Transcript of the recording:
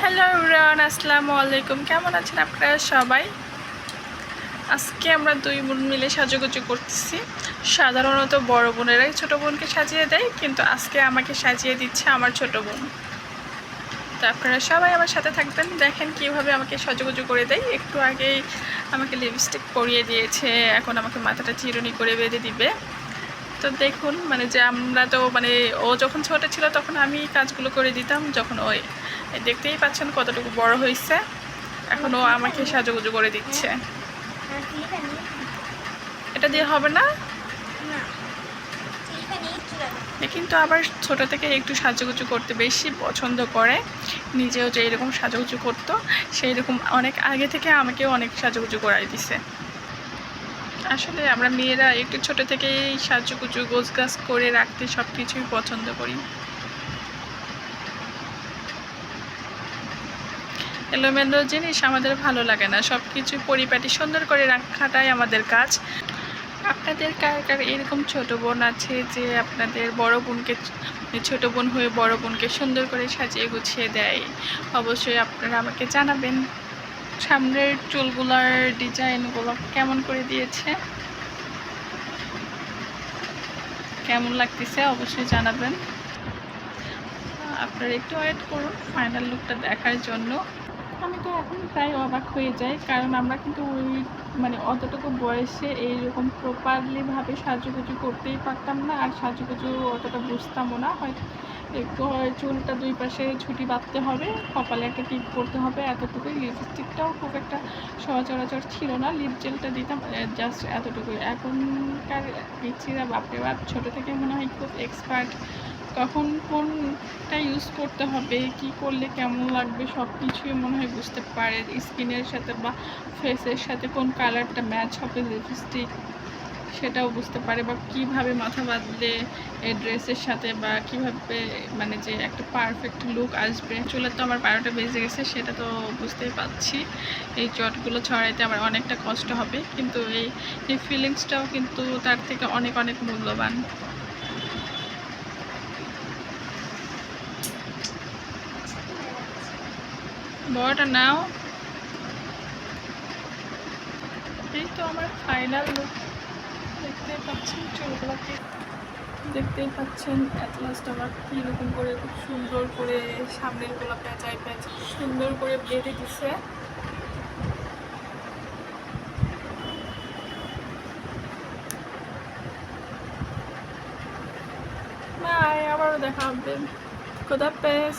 Hello everyone, আসসালামু আলাইকুম। কেমন আছেন আপনারা সবাই? আজকে আমরা দুই বোন মিলে সাজুগুজু করতেছি। সাধারণত বড় বোনেরাই ছোট বোনকে সাজিয়ে দেয়, কিন্তু আজকে আমাকে সাজিয়ে দিচ্ছে আমার ছোট বোন। তো আপনারা সবাই আমার সাথে থাকবেন, দেখেন কীভাবে আমাকে সাজুগুজু করে দেয়। একটু আগেই আমাকে লিপস্টিক পরিয়ে দিয়েছে, এখন আমাকে মাথাটা চিরুনি করে বেঁধে দিবে। তো দেখুন, যে আমরা তো ও যখন ছোট ছিল তখন আমি কাজগুলো করে দিতাম, যখন ওই দেখতেই পাচ্ছেন কতটুকু বড় হয়েছে। এখন ও আমাকে সাজুগুজু করে দিচ্ছে। এটা দিয়ে হবে না, কিন্তু আবার ছোট থেকে একটু সাজুগুজু করতে বেশি পছন্দ করে। নিজেও যে এরকম সাজুগুজু করতো, সেই রকম অনেক আগে থেকে আমাকেও অনেক সাজুগুজু করাই দিছে। আসলে আমরা মেয়েরা একটু ছোট থেকেই সাজুগুজু গোছগাছ করে রাখতে সব কিছুই পছন্দ করি। এলোমেলো জিনিস আমাদের ভালো লাগে না, সব কিছু পরিপাটি সুন্দর করে রাখাটাই আমাদের কাজ। আপনাদের কার কার এরকম ছোট বোন আছে যে আপনাদের বড় বোনকে, ছোট বোন হয়ে বড় বোনকে সুন্দর করে সাজিয়ে গুছিয়ে দেয়? অবশ্যই আপনারা আমাকে জানাবেন। সামনের চুলগুলার ডিজাইনগুলো কেমন করে দিয়েছে, কেমন লাগতেছে অবশ্যই জানাবেন। আপনারা একটু ওয়েট করুন ফাইনাল লুকটা দেখার জন্য। আমি তো এখন প্রায় অবাক হয়ে যাই, কারণ আমরা কিন্তু ওই অতটুকু বয়সে এইরকম প্রপারলিভাবে সাজুগুজু করতেই পারতাম না, আর সাজুগুজু অতটা বুঝতামও না। হয়তো একটু চুলটা দুই পাশে ছুটি বাঁধতে হবে, কপালে একটা টিপ করতে হবে, এতটুকুই। লিপস্টিকটাও খুব একটা সচরাচর ছিল না, লিপ জেলটা দিতাম জাস্ট এতটুকুই। এখনকার পিচ্ছিরা বাপরে বাপ, ছোটো থেকে মনে হয় খুব এক্সপার্ট। কখন কোনটা ইউজ করতে হবে, কি করলে কেমন লাগবে, সব কিছুই মনে হয় বুঝতে পারে। স্কিনের সাথে বা ফেসের সাথে কোন কালারটা ম্যাচ হবে লিপস্টিক, সেটাও বুঝতে পারে। বা কীভাবে মাথা বাঁধলে এই ড্রেসের সাথে, বা কীভাবে যে একটা পারফেক্ট লুক আসবে। চুলের তো আমার 12টা বেজে গেছে, সেটা তো বুঝতেই পারছি। এই চটগুলো ছড়াইতে আমার অনেকটা কষ্ট হবে, কিন্তু এই ফিলিংসটাও কিন্তু তার থেকে অনেক অনেক মূল্যবান। বড়টা নাও। এই তো আমার ফাইনাল লুক, দেখতেই পাচ্ছেন চুলগুলোকে, দেখতেই পাচ্ছেন অ্যাট লাস্ট আমার কীরকম করে খুব সুন্দর করে সামনের গুলো পেঁচায় সুন্দর করে বেঁধে দিছে। বাই, আবারও দেখা হবে। খোদাহাফেজ।